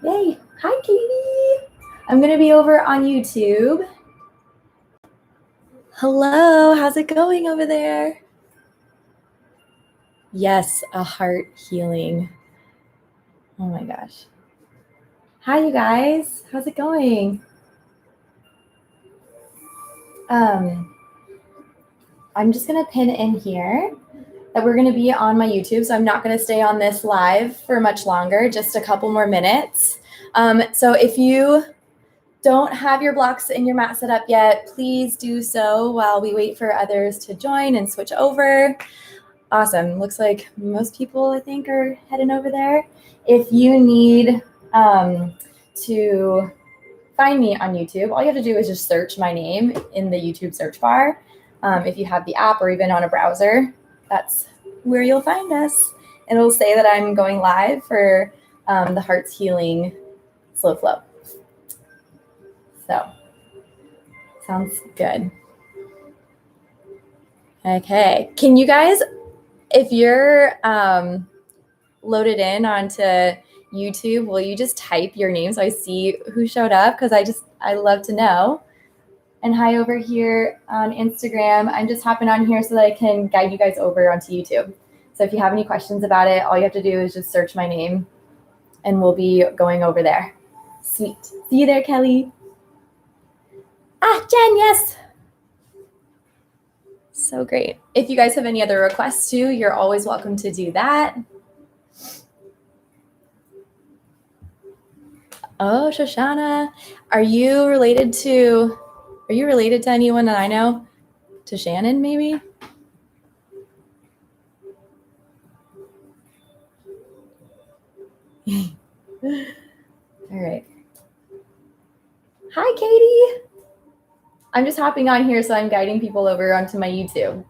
Yay. Hi, Katie. I'm going to be over on YouTube. Hello. How's it going over there? Yes, a heart healing. Oh my gosh. Hi, you guys. How's it going? I'm just going to pin in here that we're going to be on my YouTube, so I'm not going to stay on this live for much longer, just a couple more minutes. So if you don't have your blocks and your mat set up yet, please do so while we wait for others to join and switch over. Awesome. Looks like most people, I think, are heading over there. If you need to find me on YouTube, all you have to do is just search my name in the YouTube search bar. If you have the app or even on a browser, that's where you'll find us. And it'll say that I'm going live for the Hearts Healing Slow Flow. So, sounds good. Okay. Can you guys, if you're loaded in onto YouTube, will you just type your name so I see who showed up? Because I love to know. And hi over here on Instagram. I'm just hopping on here so that I can guide you guys over onto YouTube. So if you have any questions about it, all you have to do is just search my name and we'll be going over there. Sweet. See you there, Kelly. Jen, yes. So great. If you guys have any other requests too, you're always welcome to do that. Oh, Shoshana, are you related to anyone that I know? To Shannon, maybe? All right. Hi, Katie. I'm just hopping on here, so I'm guiding people over onto my YouTube.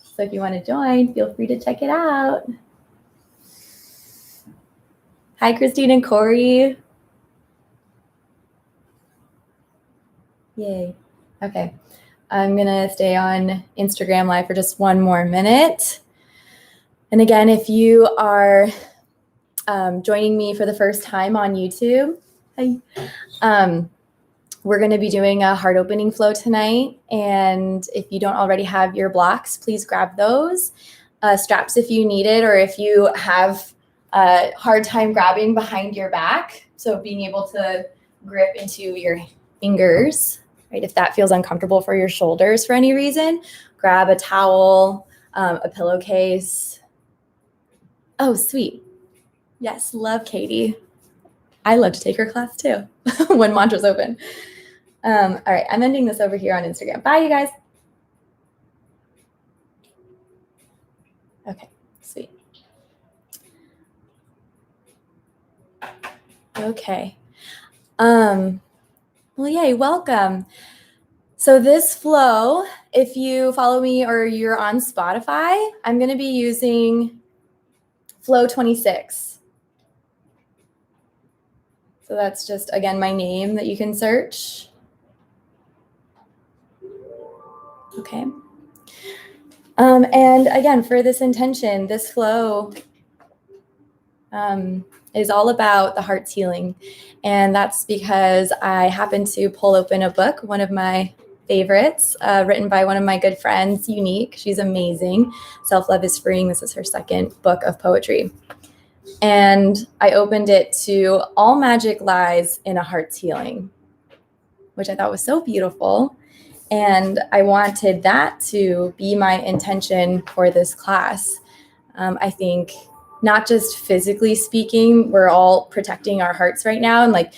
So if you want to join, feel free to check it out. Hi, Christine and Corey. Yay. Okay. I'm going to stay on Instagram Live for just one more minute. And again, if you are joining me for the first time on YouTube, hi. We're going to be doing a heart opening flow tonight. And if you don't already have your blocks, please grab those. Straps if you need it, or if you have a hard time grabbing behind your back. So being able to grip into your fingers, right? If that feels uncomfortable for your shoulders for any reason, grab a towel, a pillowcase. Oh, sweet. Yes, love Katie. I love to take her class too when Mantra's open. All right, I'm ending this over here on Instagram. Bye, you guys. Okay, sweet. Okay. Well, yay, welcome. So this flow, if you follow me or you're on Spotify, I'm going to be using Flow 26. So that's just, again, my name that you can search. Okay. And again, for this intention, this flow is all about the heart's healing. And that's because I happened to pull open a book, one of my favorites, written by one of my good friends, Unique. She's amazing. Self-Love is Freeing. This is her second book of poetry. And I opened it to All Magic Lies in a Heart's Healing, which I thought was so beautiful. And I wanted that to be my intention for this class. I think not just physically speaking, we're all protecting our hearts right now and like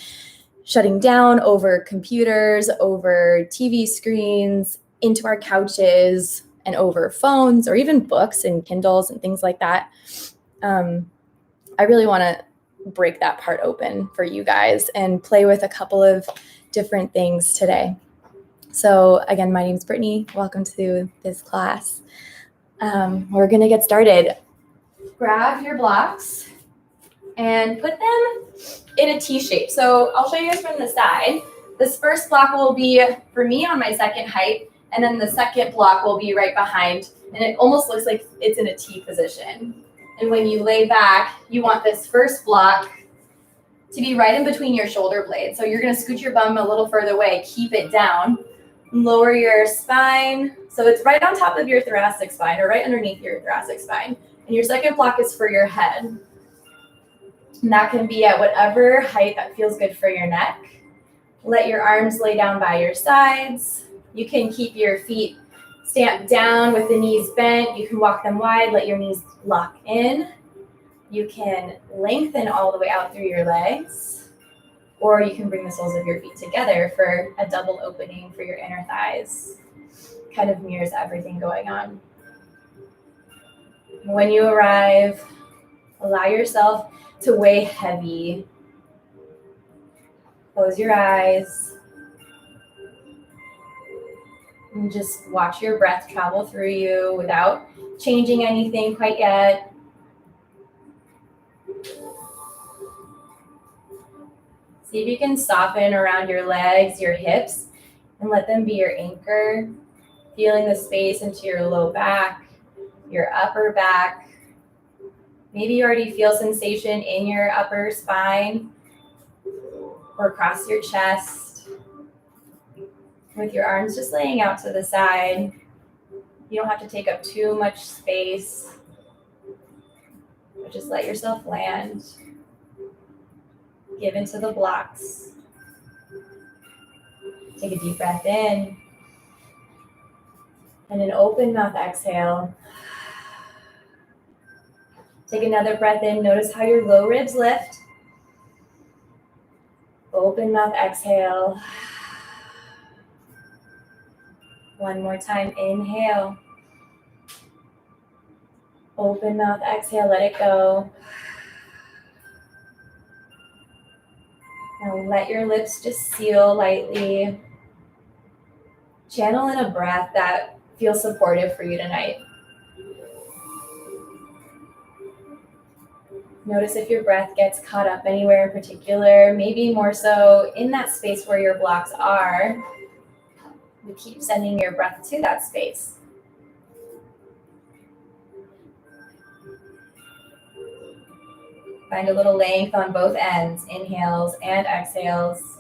shutting down over computers, over TV screens, into our couches, and over phones or even books and Kindles and things like that. I really want to break that part open for you guys and play with a couple of different things today. So again, my name's Brittany. Welcome to this class. We're going to get started. Grab your blocks and put them in a T shape. So I'll show you guys from the side. This first block will be for me on my second height, and then the second block will be right behind, and it almost looks like it's in a T position. And when you lay back, you want this first block to be right in between your shoulder blades. So you're going to scoot your bum a little further away, keep it down, lower your spine. So it's right on top of your thoracic spine or right underneath your thoracic spine. And your second block is for your head. And that can be at whatever height that feels good for your neck. Let your arms lay down by your sides. You can keep your feet stamped down with the knees bent. You can walk them wide, let your knees lock in. You can lengthen all the way out through your legs, or you can bring the soles of your feet together for a double opening for your inner thighs. Kind of mirrors everything going on. When you arrive, allow yourself to weigh heavy. Close your eyes. And just watch your breath travel through you without changing anything quite yet. See if you can soften around your legs, your hips, and let them be your anchor. Feeling the space into your low back, your upper back. Maybe you already feel sensation in your upper spine or across your chest. With your arms just laying out to the side. You don't have to take up too much space. But just let yourself land. Give into the blocks. Take a deep breath in. And an open mouth exhale. Take another breath in. Notice how your low ribs lift. Open mouth exhale. One more time. Inhale. Open mouth exhale. Let it go. Now let your lips just seal lightly. Channel in a breath that feels supportive for you tonight. Notice if your breath gets caught up anywhere in particular, maybe more so in that space where your blocks are. You keep sending your breath to that space. Find a little length on both ends, inhales and exhales.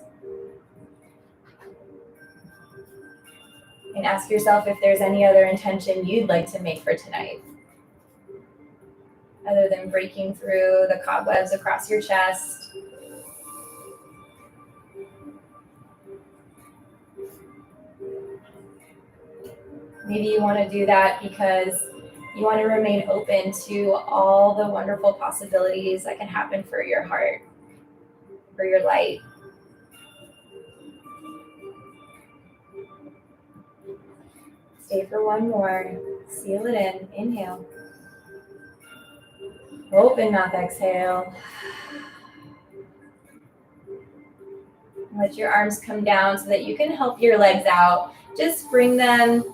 And ask yourself if there's any other intention you'd like to make for tonight, other than breaking through the cobwebs across your chest. Maybe you want to do that because you want to remain open to all the wonderful possibilities that can happen for your heart, for your light. Stay for one more. Seal it in. Inhale. Open mouth exhale. Let your arms come down so that you can help your legs out. Just bring them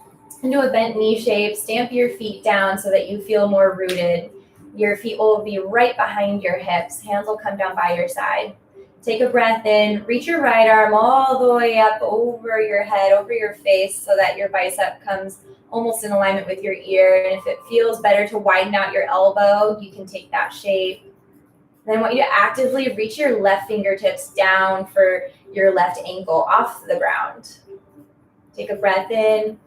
into a bent knee shape. Stamp your feet down so that you feel more rooted. Your feet will be right behind your hips. Hands will come down by your side. Take a breath in. Reach your right arm all the way up over your head, over your face, so that your bicep comes almost in alignment with your ear. And if it feels better to widen out your elbow, you can take that shape. Then I want you to actively reach your left fingertips down for your left ankle off the ground. Take a breath in.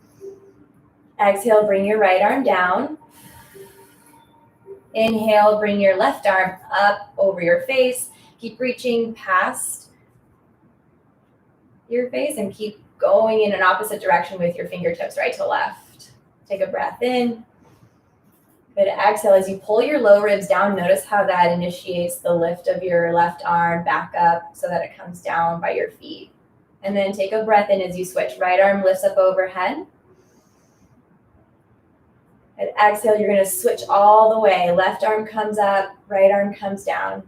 Exhale, bring your right arm down. Inhale, bring your left arm up over your face. Keep reaching past your face and keep going in an opposite direction with your fingertips, right to left. Take a breath in. Good. Exhale as you pull your low ribs down. Notice how that initiates the lift of your left arm back up so that it comes down by your feet. And then take a breath in as you switch. Right arm lifts up overhead. And exhale, you're going to switch all the way. Left arm comes up, right arm comes down.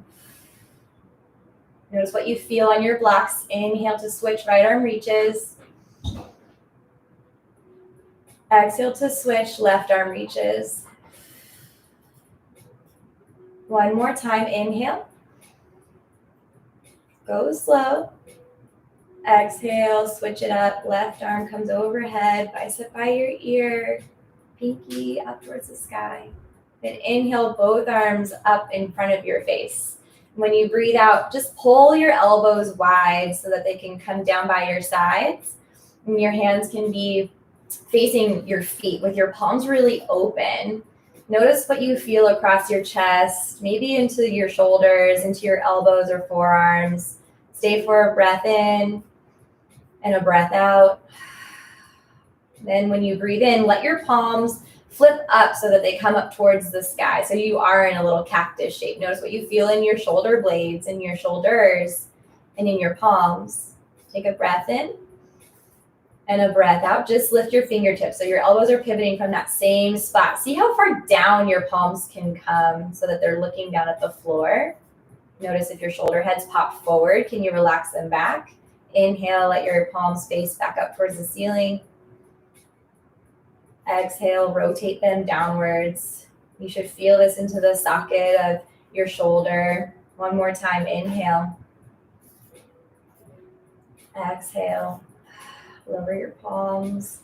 Notice what you feel on your blocks. Inhale to switch, right arm reaches. Exhale to switch, left arm reaches. One more time, inhale. Go slow. Exhale, switch it up. Left arm comes overhead, bicep by your ear. Pinky up towards the sky. Then inhale, both arms up in front of your face. When you breathe out, just pull your elbows wide so that they can come down by your sides. And your hands can be facing your feet with your palms really open. Notice what you feel across your chest, maybe into your shoulders, into your elbows or forearms. Stay for a breath in and a breath out. Then when you breathe in, let your palms flip up so that they come up towards the sky. So you are in a little cactus shape. Notice what you feel in your shoulder blades, in your shoulders, and in your palms. Take a breath in and a breath out. Just lift your fingertips so your elbows are pivoting from that same spot. See how far down your palms can come so that they're looking down at the floor. Notice if your shoulder heads pop forward, can you relax them back? Inhale, let your palms face back up towards the ceiling. Exhale, rotate them downwards. You should feel this into the socket of your shoulder. One more time, inhale. Exhale, lower your palms.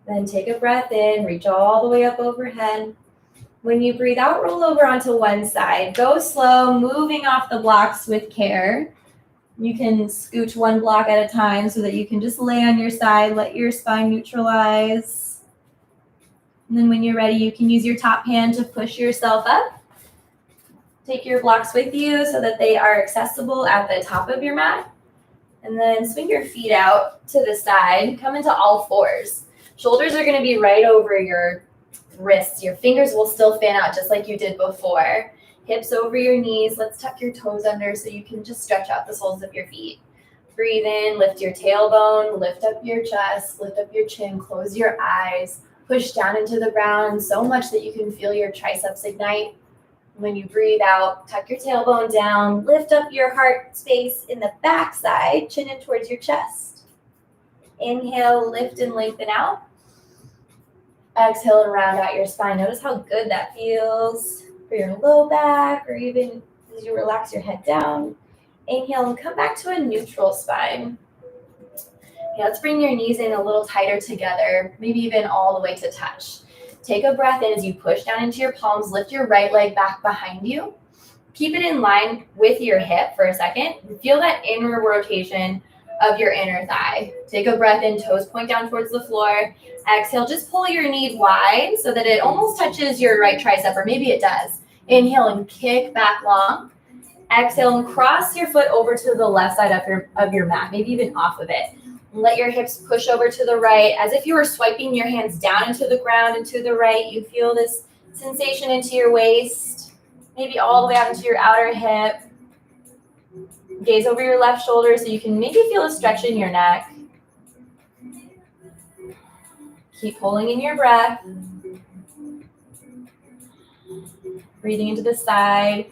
Then take a breath in, reach all the way up overhead. When you breathe out, roll over onto one side. Go slow, moving off the blocks with care. You can scooch one block at a time so that you can just lay on your side, let your spine neutralize. And then when you're ready, you can use your top hand to push yourself up. Take your blocks with you so that they are accessible at the top of your mat. And then swing your feet out to the side. Come into all fours. Shoulders are going to be right over your wrists. Your fingers will still fan out just like you did before. Hips over your knees. Let's tuck your toes under so you can just stretch out the soles of your feet. Breathe in, lift your tailbone, lift up your chest, lift up your chin, close your eyes. Push down into the ground so much that you can feel your triceps ignite. When you breathe out, tuck your tailbone down, lift up your heart space in the back side, chin in towards your chest. Inhale, lift and lengthen out. Exhale and round out your spine. Notice how good that feels for your low back, or even as you relax your head down. Inhale and come back to a neutral spine. Let's bring your knees in a little tighter together, maybe even all the way to touch. Take a breath in as you push down into your palms. Lift your right leg back behind you. Keep it in line with your hip for a second. Feel that inner rotation of your inner thigh. Take a breath in, toes point down towards the floor. Exhale, just pull your knees wide so that it almost touches your right tricep, or maybe it does. Inhale and kick back long. Exhale and cross your foot over to the left side of your mat, maybe even off of it. Let your hips push over to the right as if you were swiping your hands down into the ground and to the right. You feel this sensation into your waist, maybe all the way out into your outer hip. Gaze over your left shoulder so you can maybe feel a stretch in your neck. Keep pulling in your breath. Breathing into the side,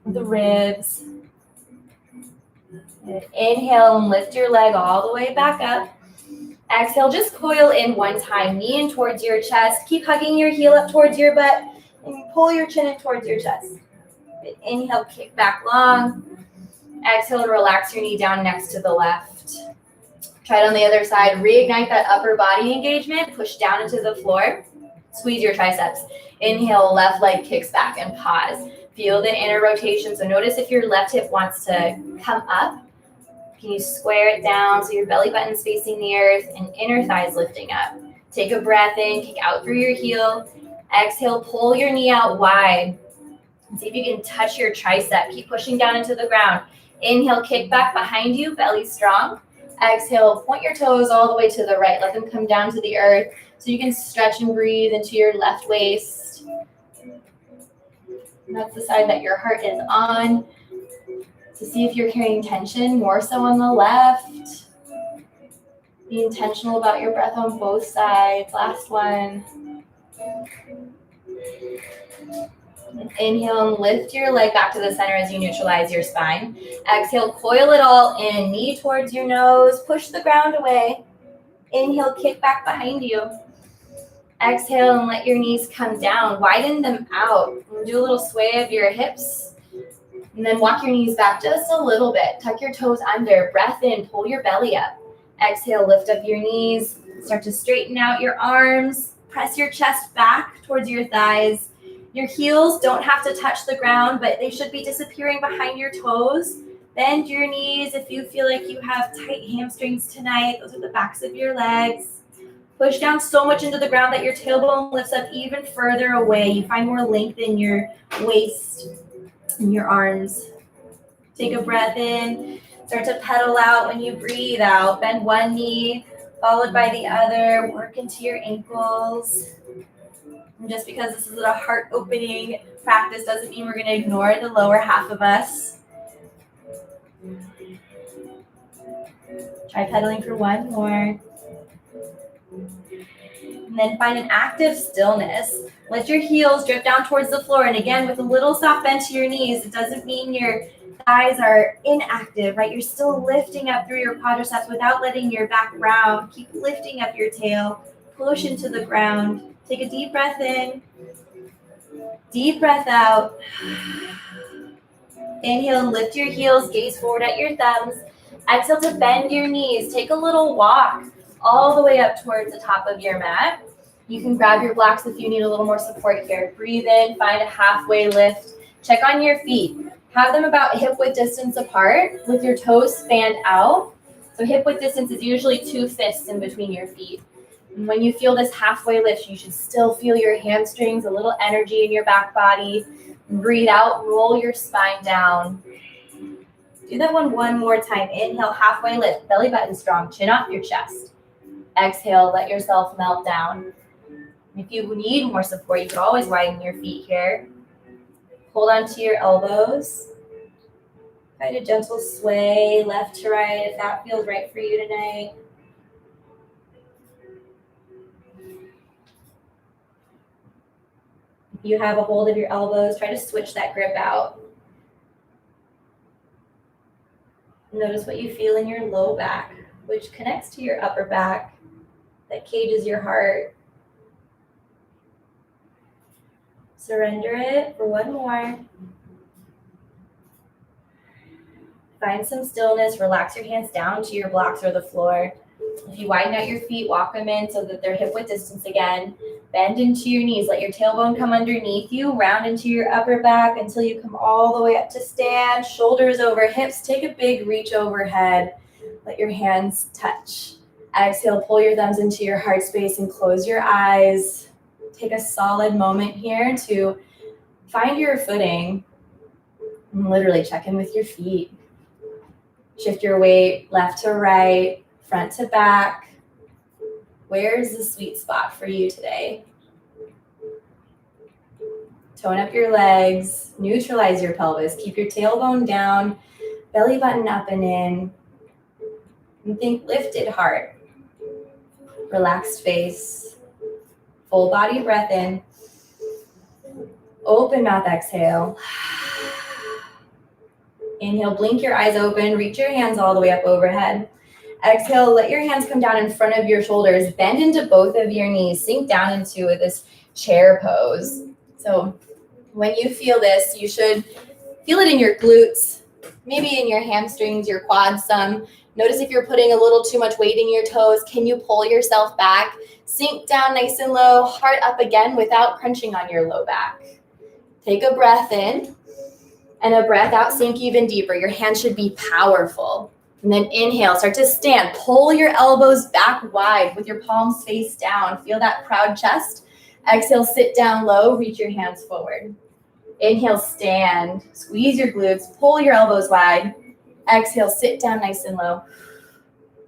the ribs. Inhale and lift your leg all the way back up. Exhale, just coil in one time, knee in towards your chest. Keep hugging your heel up towards your butt and pull your chin in towards your chest. Inhale, kick back long. Exhale and relax your knee down next to the left. Try it on the other side. Reignite that upper body engagement. Push down into the floor. Squeeze your triceps. Inhale, left leg kicks back and pause. Feel the inner rotation. So notice if your left hip wants to come up. Can you square it down so your belly button's facing the earth and inner thighs lifting up? Take a breath in, kick out through your heel. Exhale, pull your knee out wide. And see if you can touch your tricep. Keep pushing down into the ground. Inhale, kick back behind you, belly strong. Exhale, point your toes all the way to the right. Let them come down to the earth so you can stretch and breathe into your left waist. And that's the side that your heart is on. To see if you're carrying tension more so on the left. Be intentional about your breath on both sides. Last one. Inhale and lift your leg back to the center as you neutralize your spine. Exhale, coil it all in. Knee towards your nose. Push the ground away. Inhale, kick back behind you. Exhale and let your knees come down. Widen them out. Do a little sway of your hips. And then walk your knees back just a little bit. Tuck your toes under. Breath in. Pull your belly up. Exhale, lift up your knees. Start to straighten out your arms. Press your chest back towards your thighs. Your heels don't have to touch the ground, but they should be disappearing behind your toes. Bend your knees if you feel like you have tight hamstrings tonight. Those are the backs of your legs. Push down so much into the ground that your tailbone lifts up even further away. You find more length in your waist and your arms. Take a breath in. Start to pedal out when you breathe out. Bend one knee, followed by the other. Work into your ankles. And just because this is a heart-opening practice doesn't mean we're going to ignore the lower half of us. Try pedaling for one more. And then find an active stillness. Let your heels drift down towards the floor. And again, with a little soft bend to your knees, it doesn't mean your thighs are inactive, right? You're still lifting up through your quadriceps without letting your back round. Keep lifting up your tail. Push into the ground. Take a deep breath in. Deep breath out. Inhale and lift your heels. Gaze forward at your thumbs. Exhale to bend your knees. Take a little walk all the way up towards the top of your mat. You can grab your blocks if you need a little more support here. Breathe in, find a halfway lift. Check on your feet. Have them about hip width distance apart with your toes fanned out. So hip width distance is usually 2 fists in between your feet. And when you feel this halfway lift, you should still feel your hamstrings, a little energy in your back body. Breathe out, roll your spine down. Do that one more time. Inhale, halfway lift, belly button strong, chin off your chest. Exhale, let yourself melt down. If you need more support, you can always widen your feet here. Hold on to your elbows. Find a gentle sway left to right if that feels right for you tonight. If you have a hold of your elbows, try to switch that grip out. Notice what you feel in your low back, which connects to your upper back, that cages your heart. Surrender it for one more. Find some stillness. Relax your hands down to your blocks or the floor. If you widen out your feet, walk them in so that they're hip width distance again. Bend into your knees. Let your tailbone come underneath you. Round into your upper back until you come all the way up to stand. Shoulders over hips. Take a big reach overhead. Let your hands touch. Exhale, pull your thumbs into your heart space and close your eyes. Take a solid moment here to find your footing and literally check in with your feet. Shift your weight left to right, front to back. Where's the sweet spot for you today? Tone up your legs, neutralize your pelvis, keep your tailbone down, belly button up and in. And think lifted heart, relaxed face, full body breath in, open mouth exhale. Inhale, blink your eyes open, reach your hands all the way up overhead. Exhale, let your hands come down in front of your shoulders, bend into both of your knees, sink down into this chair pose. So when you feel this, you should feel it in your glutes, maybe in your hamstrings, your quads some. Notice if you're putting a little too much weight in your toes, can you pull yourself back? Sink down nice and low, heart up again without crunching on your low back. Take a breath in and a breath out, sink even deeper. Your hands should be powerful. And then inhale, start to stand. Pull your elbows back wide with your palms face down. Feel that proud chest. Exhale, sit down low, reach your hands forward. Inhale, stand. Squeeze your glutes, pull your elbows wide. Exhale, sit down nice and low.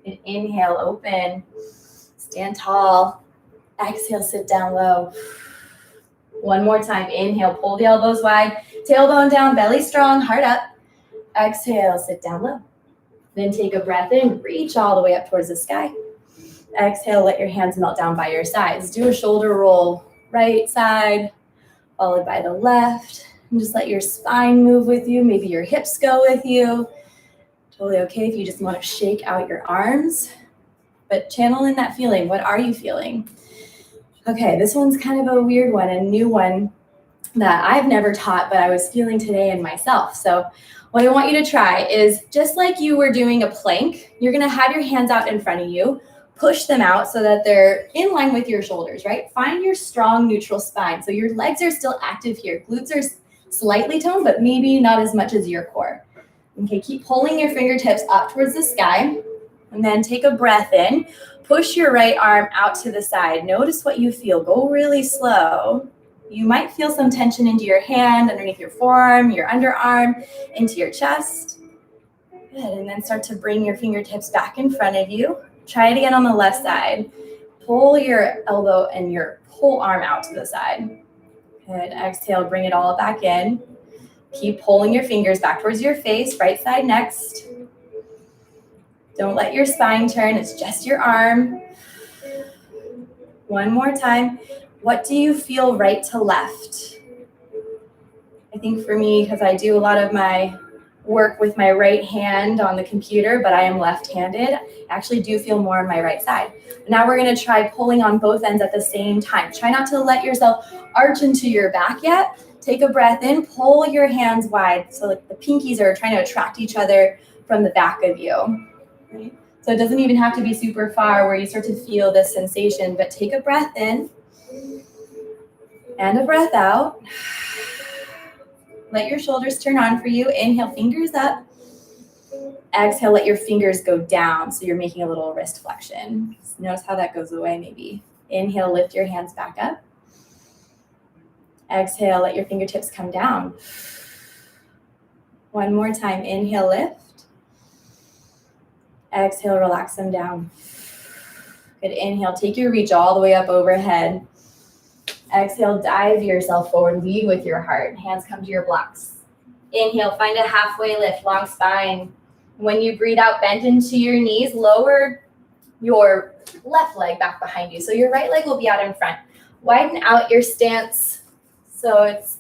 And inhale, open. Stand tall. Exhale, sit down low. One more time. Inhale, pull the elbows wide. Tailbone down, belly strong, heart up. Exhale, sit down low. Then take a breath in, reach all the way up towards the sky. Exhale, let your hands melt down by your sides. Do a shoulder roll, right side, followed by the left. And just let your spine move with you. Maybe your hips go with you. Totally okay if you just want to shake out your arms. But channel in that feeling. What are you feeling? Okay, this one's kind of a weird one, a new one that I've never taught, but I was feeling today in myself. So what I want you to try is just like you were doing a plank, you're going to have your hands out in front of you. push them out so that they're in line with your shoulders, right? Find your strong neutral spine. So your legs are still active here. Glutes are slightly toned, but maybe not as much as your core. Okay, keep pulling your fingertips up towards the sky, and then take a breath in. Push your right arm out to the side. Notice what you feel. Go really slow. You might feel some tension into your hand, underneath your forearm, your underarm, into your chest. Good, and then start to bring your fingertips back in front of you. Try it again on the left side. Pull your elbow and your whole arm out to the side. Good, exhale, bring it all back in. Keep pulling your fingers back towards your face, right side next. Don't let your spine turn, it's just your arm. One more time. What do you feel right to left? I think for me, because I do a lot of my work with my right hand on the computer, but I am left-handed, I actually do feel more on my right side. Now we're gonna try pulling on both ends at the same time. Try not to let yourself arch into your back yet. Take a breath in, pull your hands wide so like the pinkies are trying to attract each other from the back of you. Right? So it doesn't even have to be super far where you start to feel this sensation, but take a breath in and a breath out. Let your shoulders turn on for you. Inhale, fingers up. Exhale, let your fingers go down so you're making a little wrist flexion. So notice how that goes away maybe. Inhale, lift your hands back up. Exhale, let your fingertips come down. One more time. Inhale, lift. Exhale, relax them down. Good. Inhale, take your reach all the way up overhead. Exhale, dive yourself forward. Lead with your heart. Hands come to your blocks. Inhale, find a halfway lift, long spine. When you breathe out, bend into your knees. Lower your left leg back behind you. So your right leg will be out in front. Widen out your stance so it's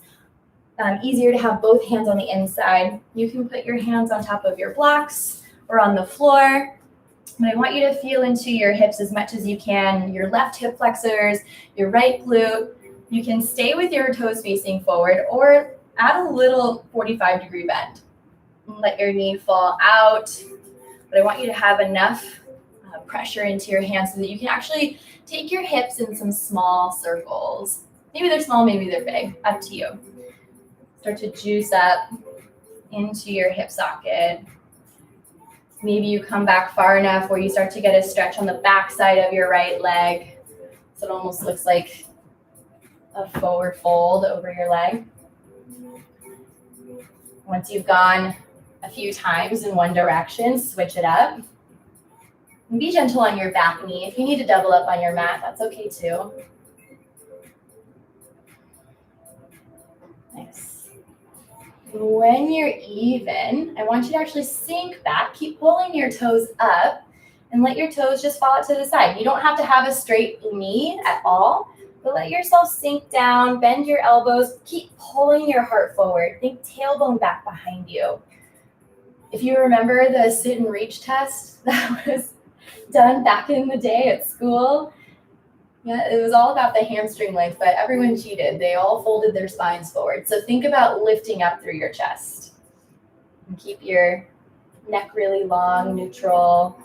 easier to have both hands on the inside. You can put your hands on top of your blocks or on the floor. But I want you to feel into your hips as much as you can, your left hip flexors, your right glute. You can stay with your toes facing forward or add a little 45-degree bend. Let your knee fall out. But I want you to have enough pressure into your hands so that you can actually take your hips in some small circles. Maybe they're small, maybe they're big, up to you. Start to juice up into your hip socket. Maybe you come back far enough where you start to get a stretch on the back side of your right leg. So it almost looks like a forward fold over your leg. Once you've gone a few times in one direction, switch it up. And be gentle on your back knee. If you need to double up on your mat, that's okay too. Nice. When you're even, I want you to actually sink back. Keep pulling your toes up and let your toes just fall out to the side. You don't have to have a straight knee at all, but let yourself sink down, bend your elbows, keep pulling your heart forward. Think tailbone back behind you. If you remember the sit and reach test that was done back in the day at school, yeah, it was all about the hamstring length, but everyone cheated. They all folded their spines forward. So think about lifting up through your chest. And keep your neck really long, neutral,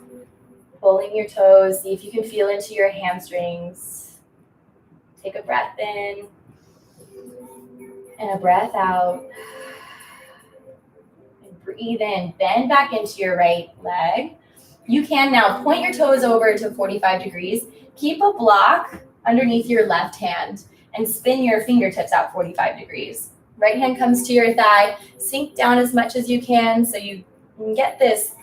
pulling your toes. See if you can feel into your hamstrings. Take a breath in and a breath out. And breathe in. Bend back into your right leg. You can now point your toes over to 45 degrees. Keep a block underneath your left hand and spin your fingertips out 45 degrees. Right hand comes to your thigh. Sink down as much as you can so you can get this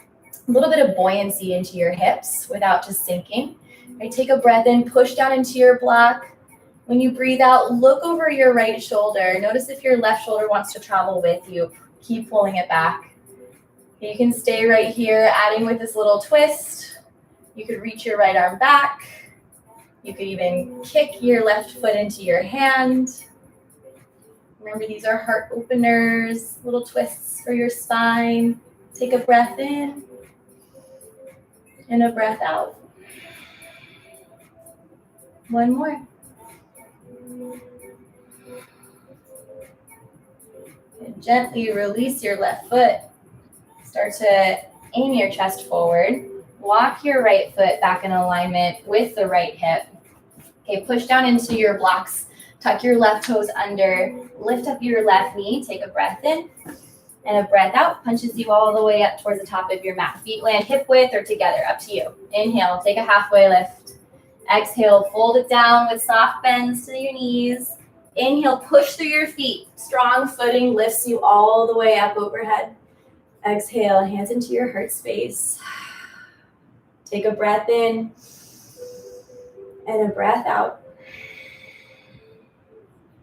little bit of buoyancy into your hips without just sinking. Right, take a breath in, push down into your block. When you breathe out, look over your right shoulder. Notice if your left shoulder wants to travel with you. Keep pulling it back. You can stay right here, adding with this little twist. You could reach your right arm back. You could even kick your left foot into your hand. Remember, these are heart openers, little twists for your spine. Take a breath in and a breath out. One more. And gently release your left foot. Start to aim your chest forward. Walk your right foot back in alignment with the right hip. Okay, push down into your blocks. Tuck your left toes under. Lift up your left knee. Take a breath in and a breath out. Punches you all the way up towards the top of your mat. Feet land hip width or together, up to you. Inhale, take a halfway lift. Exhale, fold it down with soft bends to your knees. Inhale, push through your feet. Strong footing lifts you all the way up overhead. Exhale, hands into your heart space. Take a breath in and a breath out.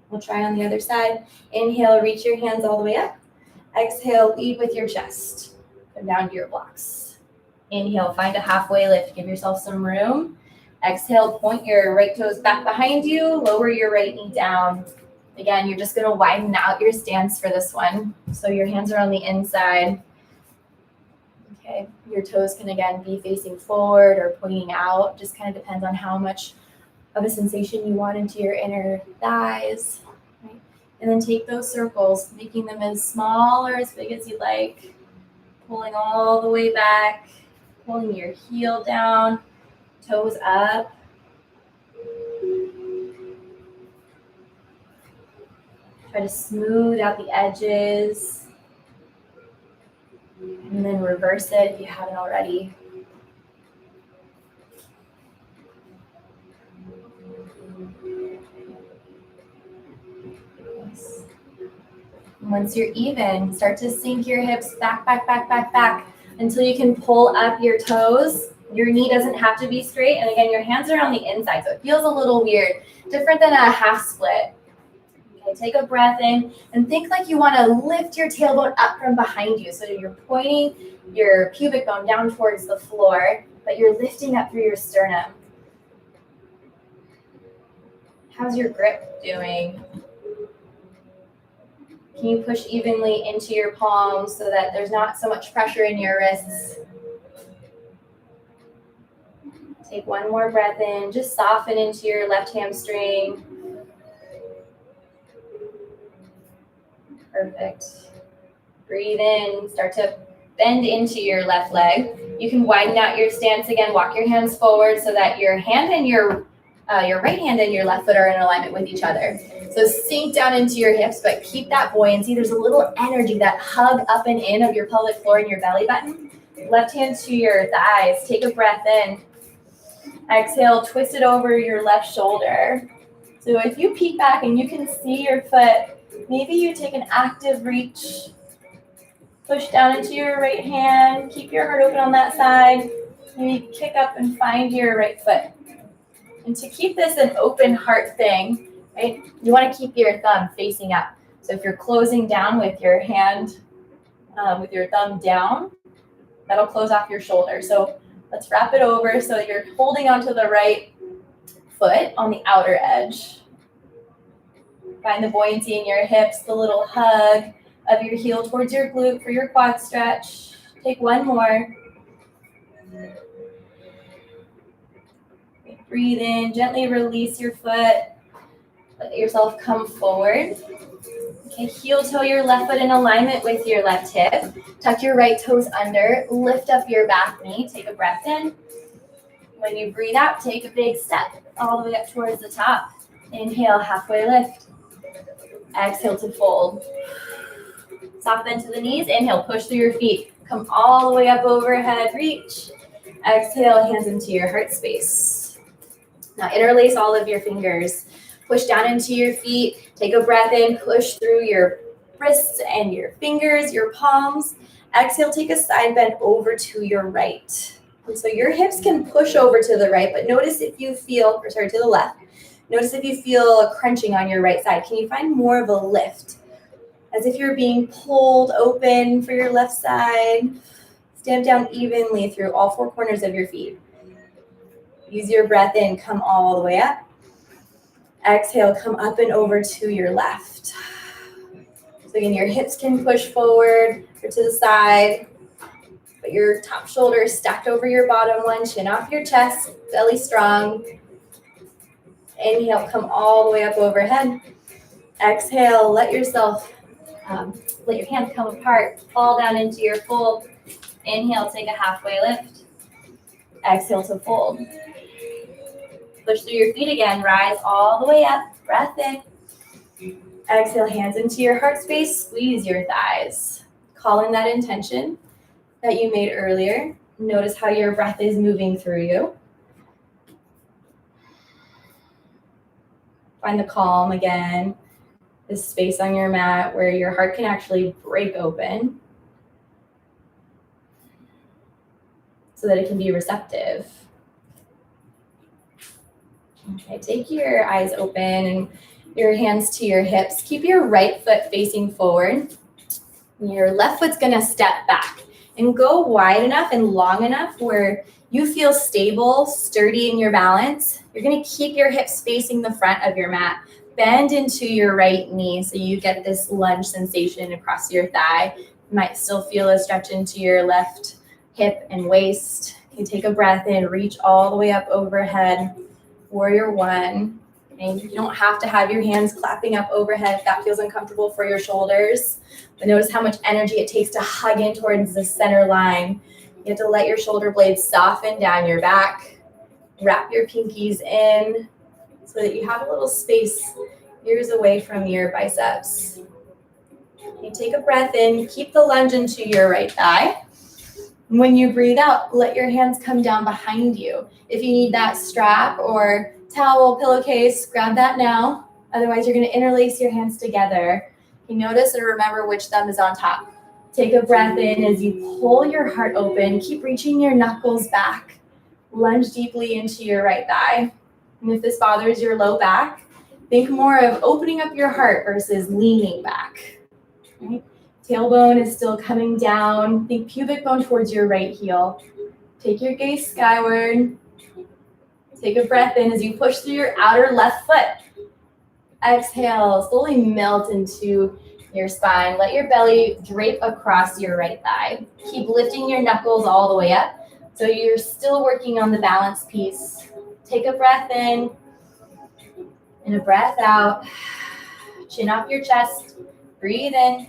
We'll try on the other side. Inhale, reach your hands all the way up. Exhale, lead with your chest. Come down to your blocks. Inhale, find a halfway lift. Give yourself some room. Exhale, point your right toes back behind you. Lower your right knee down. Again, you're just going to widen out your stance for this one. So your hands are on the inside. Okay, your toes can again be facing forward or pointing out. Just kind of depends on how much of a sensation you want into your inner thighs. Right? And then take those circles, making them as small or as big as you like. Pulling all the way back, pulling your heel down, toes up. Try to smooth out the edges. And then reverse it if you haven't already. Once you're even, start to sink your hips back, back, back, back, back until you can pull up your toes. Your knee doesn't have to be straight. And again, your hands are on the inside, so it feels a little weird, different than a half split. Okay, take a breath in and think like you want to lift your tailbone up from behind you. So you're pointing your pubic bone down towards the floor, but you're lifting up through your sternum. How's your grip doing? Can you push evenly into your palms so that there's not so much pressure in your wrists? Take one more breath in. Just soften into your left hamstring. Perfect. Breathe in. Start to bend into your left leg. You can widen out your stance again. Walk your hands forward so that your hand and your right hand and your left foot are in alignment with each other. So sink down into your hips, but keep that buoyancy. There's a little energy, that hug up and in of your pelvic floor and your belly button. Left hand to your thighs. Take a breath in. Exhale, twist it over your left shoulder. So if you peek back and you can see your foot, maybe you take an active reach. Push down into your right hand. Keep your heart open on that side. Maybe kick up and find your right foot. And to keep this an open heart thing, right, you want to keep your thumb facing up. So if you're closing down with your hand, with your thumb down, that'll close off your shoulder. So let's wrap it over so you're holding onto the right foot on the outer edge. Find the buoyancy in your hips, the little hug of your heel towards your glute for your quad stretch. Take one more. Breathe in, gently release your foot. Let yourself come forward. Okay, heel toe your left foot in alignment with your left hip. Tuck your right toes under. Lift up your back knee. Take a breath in. When you breathe out, take a big step all the way up towards the top. Inhale, halfway lift. Exhale to fold. Soft bend to the knees. Inhale, push through your feet. Come all the way up overhead, reach. Exhale, hands into your heart space. Now interlace all of your fingers. Push down into your feet. Take a breath in. Push through your wrists and your fingers, your palms. Exhale, take a side bend over to your right. And so your hips can push over to the right, but notice if you feel, or sorry, to the left. Notice if you feel a crunching on your right side. Can you find more of a lift? As if you're being pulled open for your left side. Stand down evenly through all four corners of your feet. Use your breath in, come all the way up. Exhale, come up and over to your left. So again, your hips can push forward or to the side, but your top shoulder is stacked over your bottom one, chin off your chest, belly strong. Inhale, come all the way up overhead. Exhale, let yourself, let your hands come apart, fall down into your fold. Inhale, take a halfway lift. Exhale to fold. Push through your feet again. Rise all the way up. Breath in. Exhale, hands into your heart space. Squeeze your thighs. Call in that intention that you made earlier. Notice how your breath is moving through you. Find the calm again. This space on your mat where your heart can actually break open so that it can be receptive. Okay, take your eyes open and your hands to your hips. Keep your right foot facing forward. Your left foot's gonna step back and go wide enough and long enough where you feel stable, sturdy in your balance. You're gonna keep your hips facing the front of your mat. Bend into your right knee so you get this lunge sensation across your thigh. You might still feel a stretch into your left hip and waist. You take a breath in, reach all the way up overhead. Warrior one. And you don't have to have your hands clapping up overhead if that feels uncomfortable for your shoulders. But notice how much energy it takes to hug in towards the center line. You have to let your shoulder blades soften down your back. Wrap your pinkies in so that you have a little space ears away from your biceps. You take a breath in, keep the lunge into your right thigh. When you breathe out, let your hands come down behind you. If you need that strap or towel, pillowcase, grab that now. Otherwise, you're going to interlace your hands together. You notice and remember which thumb is on top. Take a breath in as you pull your heart open. Keep reaching your knuckles back. Lunge deeply into your right thigh. And if this bothers your low back, think more of opening up your heart versus leaning back. Right? Tailbone is still coming down. Think pubic bone towards your right heel. Take your gaze skyward. Take a breath in as you push through your outer left foot. Exhale, slowly melt into your spine. Let your belly drape across your right thigh. Keep lifting your knuckles all the way up. So you're still working on the balance piece. Take a breath in and a breath out. Chin off your chest. Breathe in.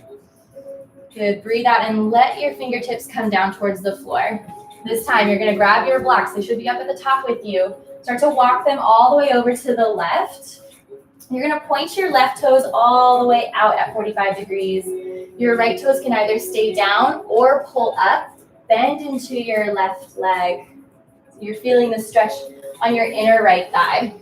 Good. Breathe out and let your fingertips come down towards the floor. This time you're going to grab your blocks. They should be up at the top with you. Start to walk them all the way over to the left. You're going to point your left toes all the way out at 45 degrees. Your right toes can either stay down or pull up. Bend into your left leg. So you're feeling the stretch on your inner right thigh.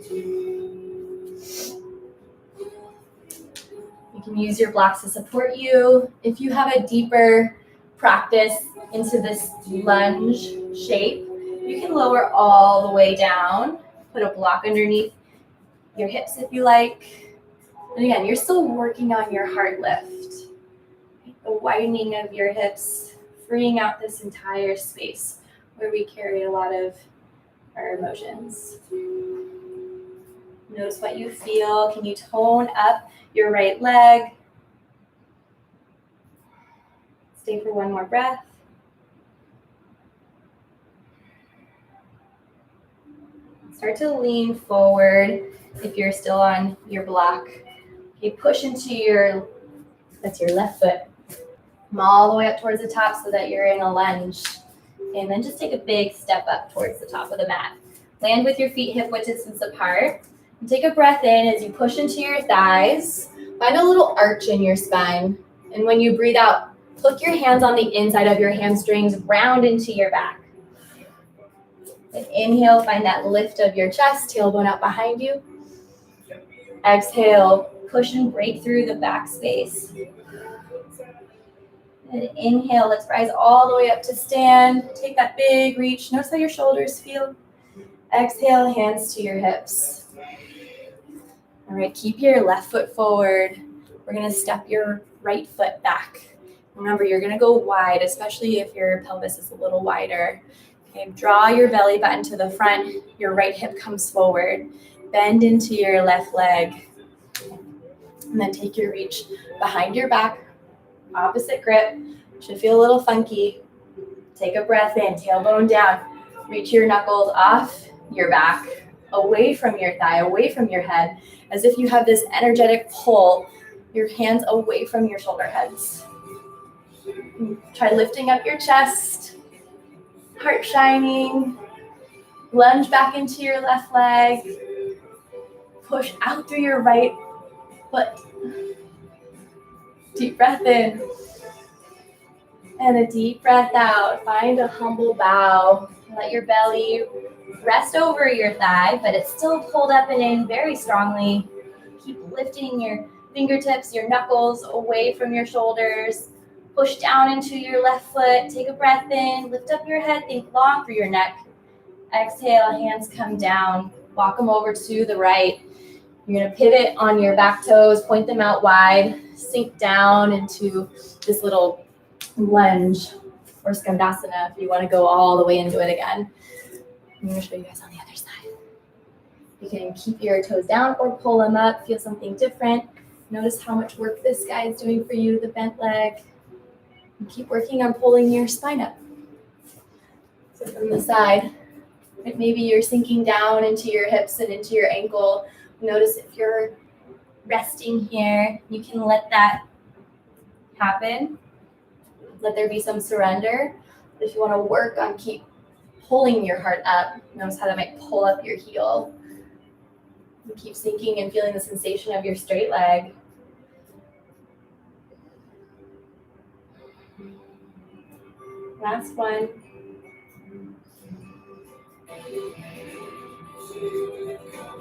You can use your blocks to support you. If you have a deeper practice into this lunge shape, you can lower all the way down. Put a block underneath your hips if you like. And again, you're still working on your heart lift. The widening of your hips, freeing out this entire space where we carry a lot of our emotions. Notice what you feel. Can you tone up your right leg? Stay for one more breath. Start to lean forward if you're still on your block. Okay, push into that's your left foot. Come all the way up towards the top so that you're in a lunge. And then just take a big step up towards the top of the mat. Land with your feet hip-width distance apart. And take a breath in as you push into your thighs. Find a little arch in your spine. And when you breathe out, put your hands on the inside of your hamstrings, round into your back. And inhale, find that lift of your chest, tailbone out behind you. Exhale, push and break through the back space. And inhale, let's rise all the way up to stand. Take that big reach. Notice how your shoulders feel. Exhale, hands to your hips. All right, keep your left foot forward. We're gonna step your right foot back. Remember, you're gonna go wide, especially if your pelvis is a little wider. Okay, draw your belly button to the front. Your right hip comes forward. Bend into your left leg. And then take your reach behind your back. Opposite grip. Should feel a little funky. Take a breath in, tailbone down. Reach your knuckles off your back, away from your thigh, away from your head, as if you have this energetic pull, your hands away from your shoulder heads. Try lifting up your chest, heart shining. Lunge back into your left leg. Push out through your right foot. Deep breath in. And a deep breath out. Find a humble bow. Let your belly rest over your thigh, but it's still pulled up and in very strongly. Keep lifting your fingertips, your knuckles away from your shoulders. Push down into your left foot. Take a breath in. Lift up your head. Think long through your neck. Exhale, hands come down. Walk them over to the right. You're going to pivot on your back toes. Point them out wide. Sink down into this little lunge or skandasana if you want to go all the way into it again. I'm going to show you guys on the other side. You can keep your toes down or pull them up. Feel something different. Notice how much work this guy is doing for you, the bent leg. And keep working on pulling your spine up. So from the side, maybe you're sinking down into your hips and into your ankle. Notice if you're resting here, you can let that happen. Let there be some surrender. But if you want to work on keep pulling your heart up, notice how that might pull up your heel. You keep sinking and feeling the sensation of your straight leg. Last one.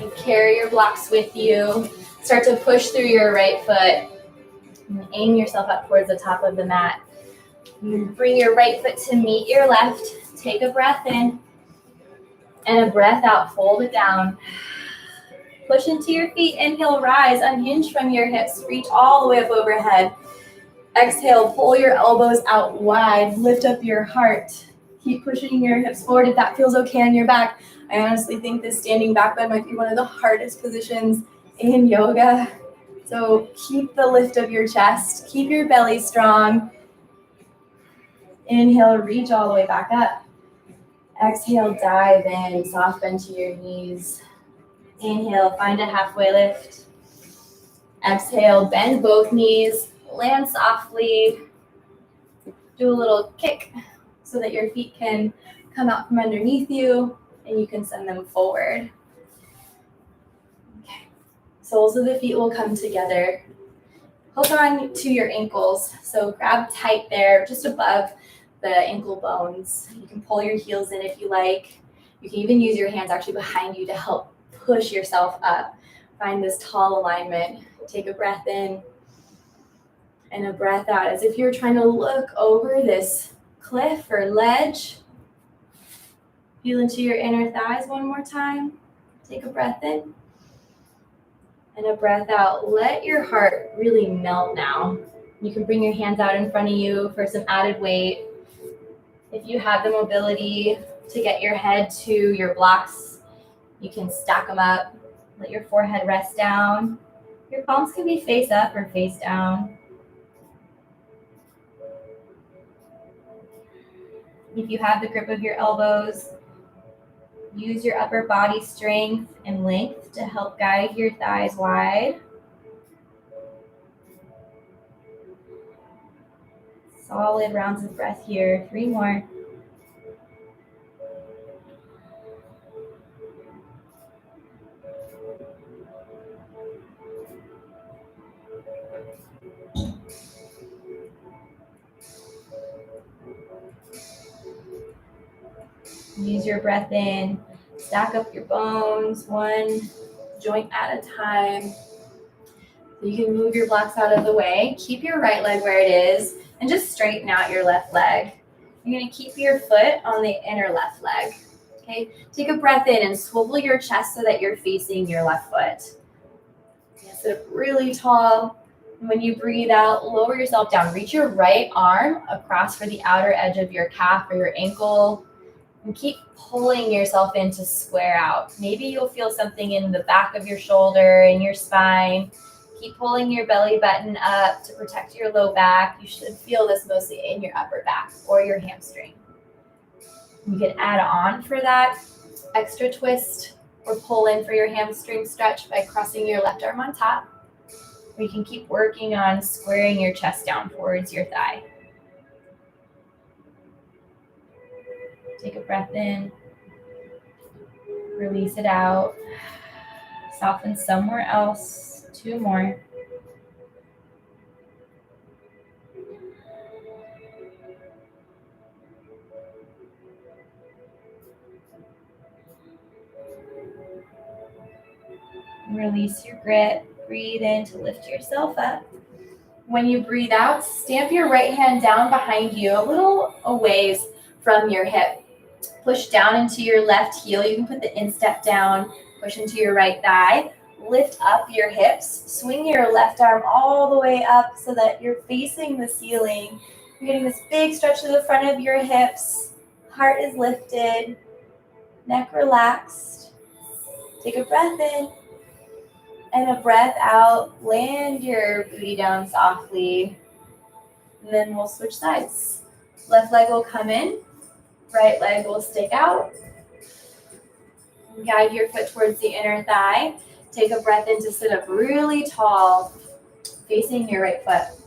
And carry your blocks with you. Start to push through your right foot. And aim yourself up towards the top of the mat. Bring your right foot to meet your left. Take a breath in. And a breath out. Fold it down. Push into your feet. Inhale, rise. Unhinge from your hips. Reach all the way up overhead. Exhale, pull your elbows out wide. Lift up your heart. Keep pushing your hips forward if that feels okay on your back. I honestly think this standing back bend might be one of the hardest positions in yoga. So keep the lift of your chest. Keep your belly strong. Inhale, reach all the way back up. Exhale, dive in, soft bend to your knees. Inhale, find a halfway lift. Exhale, bend both knees, land softly. Do a little kick so that your feet can come out from underneath you and you can send them forward. Okay. Soles of the feet will come together. Hook on to your ankles. So grab tight there, just above the ankle bones. You can pull your heels in if you like. You can even use your hands actually behind you to help push yourself up. Find this tall alignment. Take a breath in and a breath out as if you're trying to look over this cliff or ledge. Feel into your inner thighs one more time. Take a breath in and a breath out. Let your heart really melt now. You can bring your hands out in front of you for some added weight. If you have the mobility to get your head to your blocks, you can stack them up. Let your forehead rest down. Your palms can be face up or face down. If you have the grip of your elbows, use your upper body strength and length to help guide your thighs wide. Solid rounds of breath here. 3 more. Use your breath in. Stack up your bones, one joint at a time. You can move your blocks out of the way. Keep your right leg where it is and just straighten out your left leg. You're going to keep your foot on the inner left leg. Okay, take a breath in and swivel your chest so that you're facing your left foot. Sit up really tall. And when you breathe out, lower yourself down. Reach your right arm across for the outer edge of your calf or your ankle. And keep pulling yourself in to square out. Maybe you'll feel something in the back of your shoulder, in your spine. Keep pulling your belly button up to protect your low back. You should feel this mostly in your upper back or your hamstring. You can add on for that extra twist or pull in for your hamstring stretch by crossing your left arm on top. Or you can keep working on squaring your chest down towards your thigh. Take a breath in Release it out. Soften somewhere else. 2 more. Release your grip. Breathe in to lift yourself up. When you breathe out, stamp your right hand down behind you, a little a ways from your hip. Push down into your left heel. You can put the instep down. Push into your right thigh. Lift up your hips. Swing your left arm all the way up so that you're facing the ceiling. You're getting this big stretch to the front of your hips. Heart is lifted. Neck relaxed. Take a breath in. And a breath out. Land your booty down softly. And then we'll switch sides. Left leg will come in. Right leg will stick out. Guide your foot towards the inner thigh. Take a breath in to sit up really tall, facing your right foot.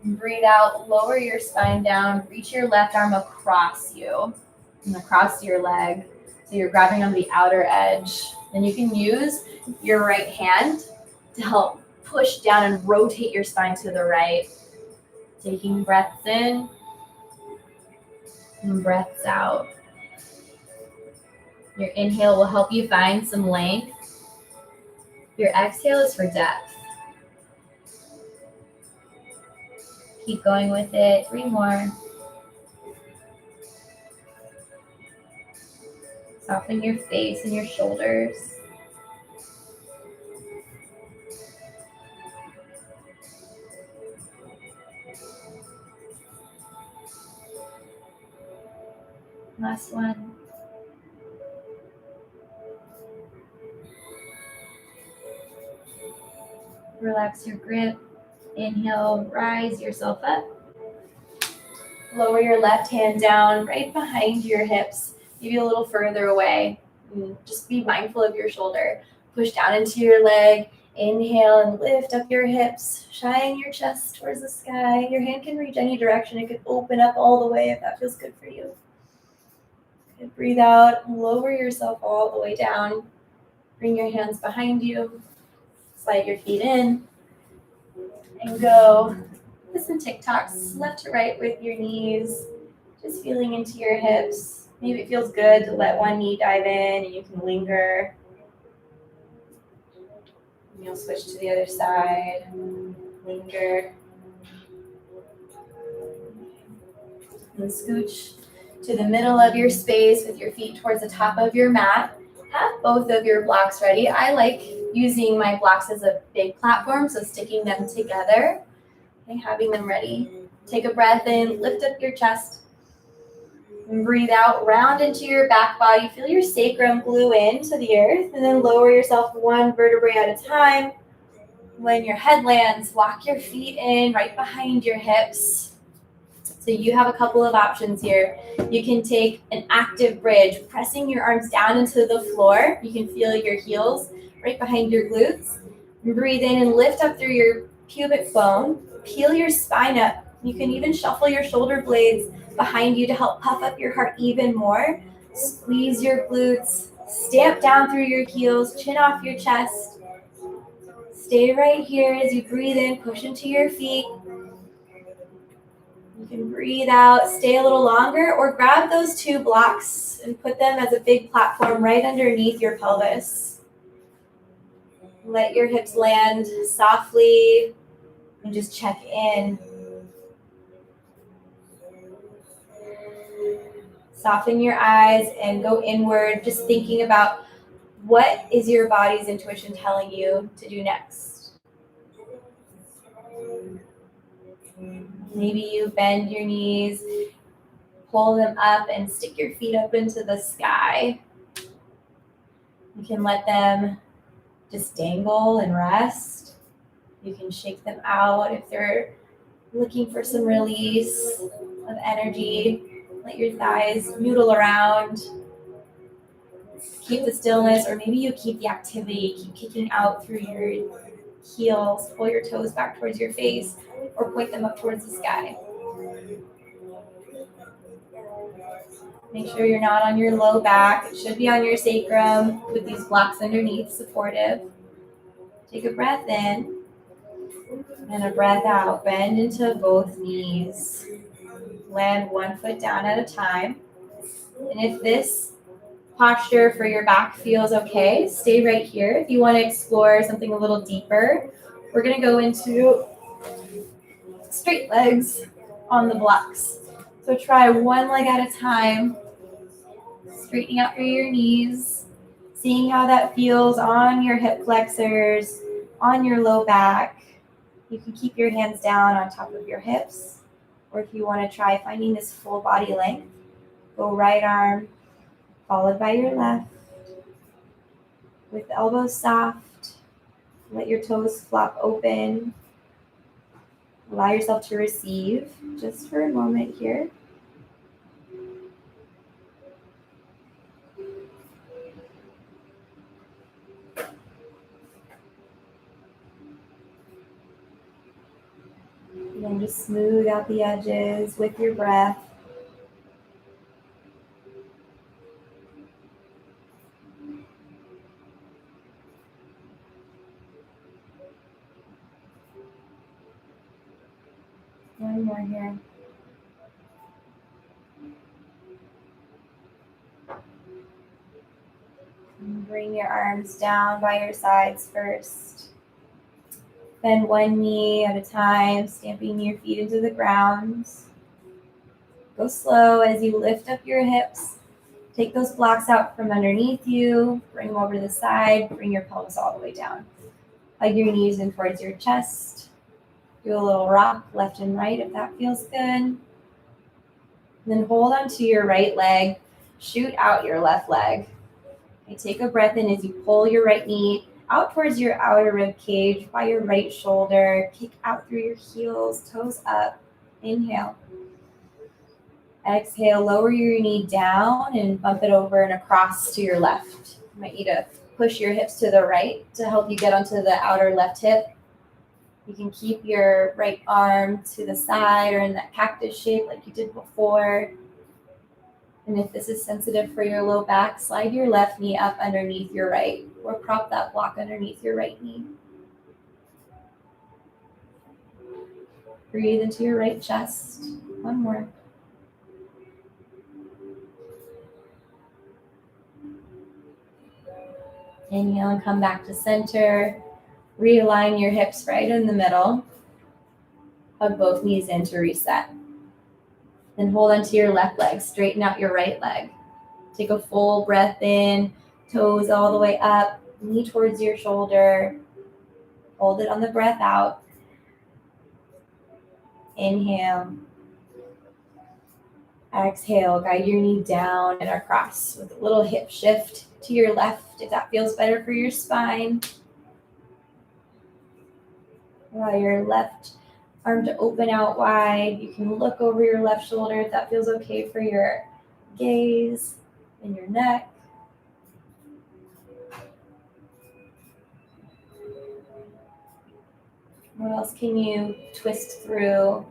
Breathe out, lower your spine down, reach your left arm across you and across your leg. So you're grabbing on the outer edge. Then you can use your right hand to help push down and rotate your spine to the right. Taking breaths in and breaths out. Your inhale will help you find some length. Your exhale is for depth. Keep going with it. 3 more. Soften your face and your shoulders. Last one. Relax your grip. Inhale, rise yourself up. Lower your left hand down right behind your hips, maybe a little further away. Just be mindful of your shoulder. Push down into your leg. Inhale and lift up your hips. Shine your chest towards the sky. Your hand can reach any direction. It could open up all the way if that feels good for you. And breathe out. Lower yourself all the way down. Bring your hands behind you. Slide your feet in. And go. Do some TikToks left to right with your knees. Just feeling into your hips. Maybe it feels good to let one knee dive in and you can linger. And you'll switch to the other side. Linger. And scooch to the middle of your space with your feet towards the top of your mat. Have both of your blocks ready. I like using my blocks as a big platform, so sticking them together and having them ready. Take a breath in, lift up your chest. And breathe out, round into your back body. Feel your sacrum glue into the earth, and then lower yourself 1 vertebrae at a time. When your head lands, walk your feet in right behind your hips. So you have a couple of options here. You can take an active bridge, pressing your arms down into the floor. You can feel your heels right behind your glutes. Breathe in and lift up through your pubic bone. Peel your spine up. You can even shuffle your shoulder blades behind you to help puff up your heart even more. Squeeze your glutes. Stamp down through your heels. Chin off your chest. Stay right here as you breathe in. Push into your feet. You can breathe out, stay a little longer, or grab those 2 blocks and put them as a big platform right underneath your pelvis. Let your hips land softly and just check in. Soften your eyes and go inward, just thinking about what is your body's intuition telling you to do next. Maybe you bend your knees, pull them up, and stick your feet up into the sky. You can let them just dangle and rest. You can shake them out if they're looking for some release of energy. Let your thighs noodle around. Keep the stillness, or maybe you keep the activity. Keep kicking out through your heels. Pull your toes back towards your face, or point them up towards the sky. Make sure you're not on your low back. It should be on your sacrum with these blocks underneath, supportive. Take a breath in and a breath out. Bend into both knees. Land one foot down at a time. And if this posture for your back feels okay, stay right here. If you want to explore something a little deeper, we're going to go into straight legs on the blocks. So try one leg at a time, straightening out through your knees, seeing how that feels on your hip flexors, on your low back. You can keep your hands down on top of your hips, or if you want to try finding this full body length, go right arm followed by your left. With the elbows soft, let your toes flop open. Allow yourself to receive just for a moment here. And then just smooth out the edges with your breath. One more here. And bring your arms down by your sides first. Bend one knee at a time, stamping your feet into the ground. Go slow as you lift up your hips. Take those blocks out from underneath you. Bring them over to the side. Bring your pelvis all the way down. Hug your knees in towards your chest. Do a little rock left and right if that feels good. And then hold onto your right leg. Shoot out your left leg. Okay, take a breath in as you pull your right knee out towards your outer rib cage by your right shoulder. Kick out through your heels, toes up. Inhale. Exhale, lower your knee down and bump it over and across to your left. You might need to push your hips to the right to help you get onto the outer left hip. You can keep your right arm to the side or in that cactus shape like you did before. And if this is sensitive for your low back, slide your left knee up underneath your right or prop that block underneath your right knee. Breathe into your right chest. One more. Inhale and come back to center. Realign your hips right in the middle. Hug both knees in to reset. Then hold onto your left leg. Straighten out your right leg. Take a full breath in. Toes all the way up. Knee towards your shoulder. Hold it on the breath out. Inhale. Exhale. Guide your knee down and across with a little hip shift to your left if that feels better for your spine. Allow your left arm to open out wide. You can look over your left shoulder if that feels okay for your gaze and your neck. What else can you twist through,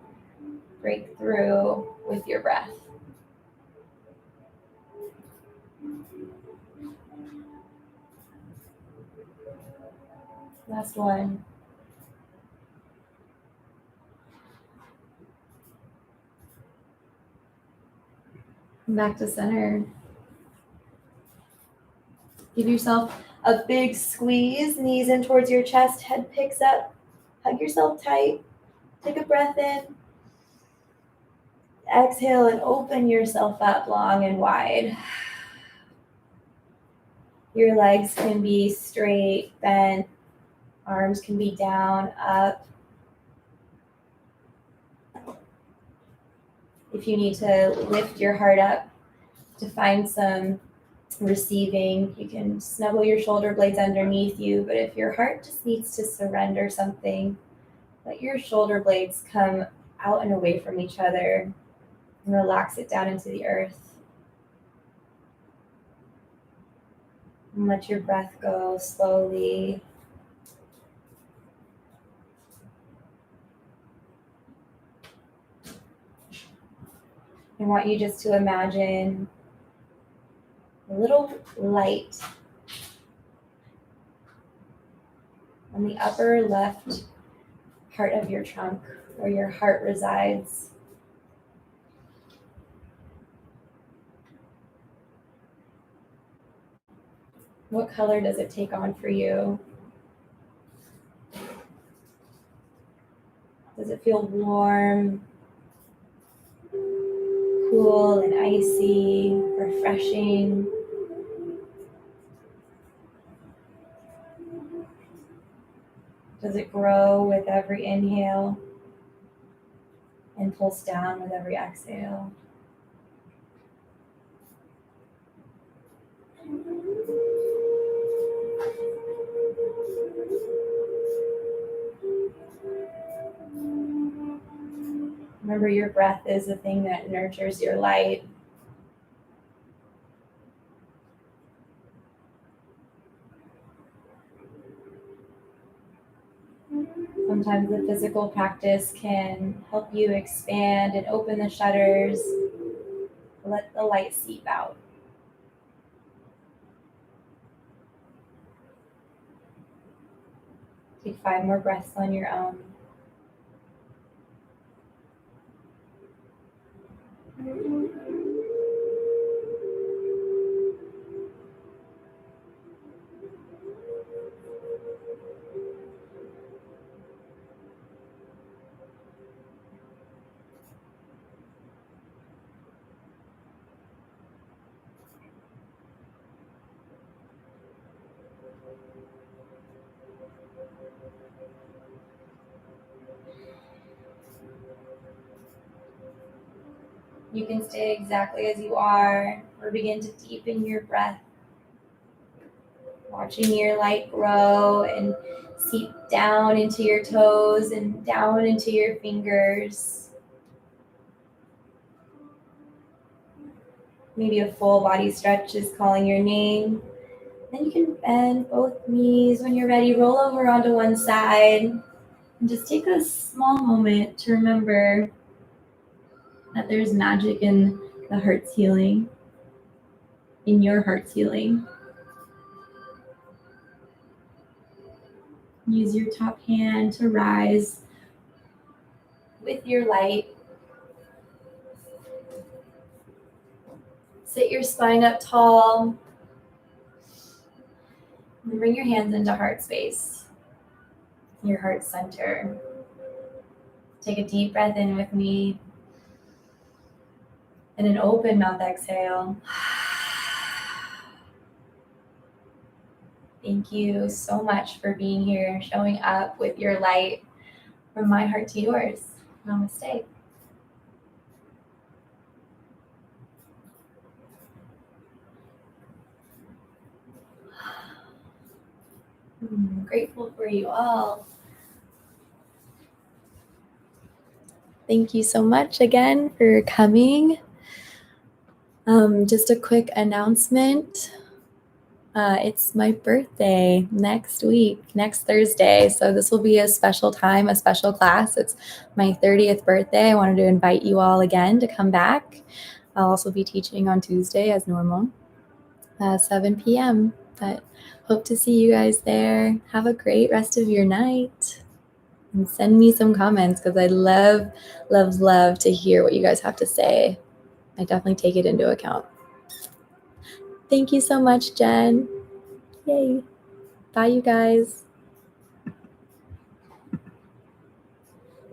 break through with your breath? Last one. Back to center. Give yourself a big squeeze, knees in towards your chest, head picks up. Hug yourself tight. Take a breath in. Exhale and open yourself up long and wide. Your legs can be straight, bent. Arms can be down, up. If you need to lift your heart up to find some receiving, you can snuggle your shoulder blades underneath you. But if your heart just needs to surrender something, let your shoulder blades come out and away from each other and relax it down into the earth. And let your breath go slowly. I want you just to imagine a little light on the upper left part of your trunk where your heart resides. What color does it take on for you? Does it feel warm, cool and icy, refreshing? Does it grow with every inhale and pulse down with every exhale? Remember, your breath is the thing that nurtures your light. Sometimes the physical practice can help you expand and open the shutters, let the light seep out. Take 5 more breaths on your own. You can stay exactly as you are or begin to deepen your breath, watching your light grow and seep down into your toes and down into your fingers. Maybe a full body stretch is calling your name. Then you can bend both knees. When you're ready, roll over onto one side and just take a small moment to remember that there's magic in the heart's healing, in your heart's healing. Use your top hand to rise with your light. Sit your spine up tall. And bring your hands into heart space, your heart center. Take a deep breath in with me. And an open mouth exhale. Thank you so much for being here, showing up with your light from my heart to yours. Namaste. I'm grateful for you all. Thank you so much again for coming. Just a quick announcement. It's my birthday next week, next Thursday. So this will be a special time, a special class. It's my 30th birthday. I wanted to invite you all again to come back. I'll also be teaching on Tuesday as normal, 7 p.m. But hope to see you guys there. Have a great rest of your night. And send me some comments because I love, love, love to hear what you guys have to say. I definitely take it into account. Thank you so much, Jen. Yay. Bye, you guys.